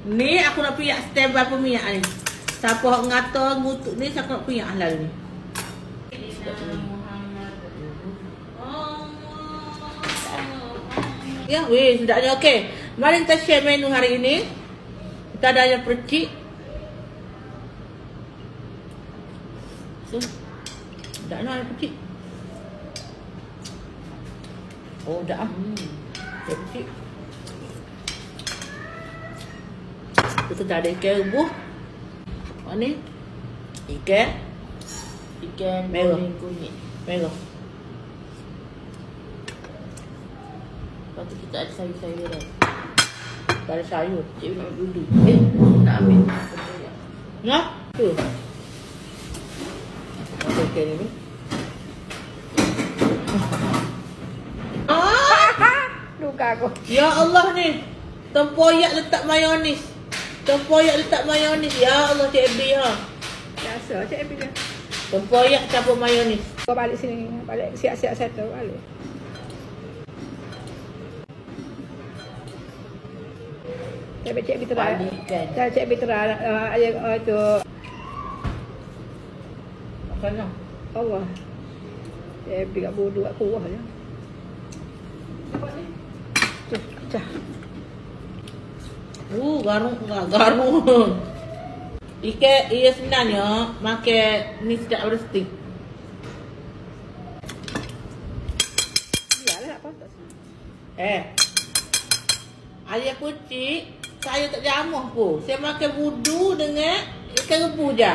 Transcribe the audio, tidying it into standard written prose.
Ni aku nak piyak standby pemiyak ni. Siapa hok ngata ngutuk ni siapa nak piyak lalu ni. Ya, weh, sedapnya. Okey. Mari kita share menu hari ini. Kita ada ayam percik. So, sedapnya ayam percik. Oh, dah. Ayam percik. Kita dah ada ikan rebus. Apa ni? Ikan merah. Kunyit. Merah. Lepas tu kita ada sayur-sayuran. Kita ada sayur. Cik nak duduk. Nak ambil. Nah, tu. Ada ikan ni. Luka aku. Ya Allah ni. Tempoyak letak mayonis. Tempoyak letak mayonis. Ya Allah Cik Abi ha. Biasa Cik Abi dia. Tempoyak campur mayonis. Kau balik sini. Balik siap-siap settle balik. Cik Abi terang. Cik Abi terang. Ayah tu. Apanya? Allah. Cik Abi kat bodoh kat kuah je. Apa ni? Tu, pecah. Garung. Ikan, ia sebenarnya makan ni sedap pada stick. Biarlah apa tak sih. Ayam kucing, saya tak jamuh pun. Saya makan wudu dengan ikan rebus je.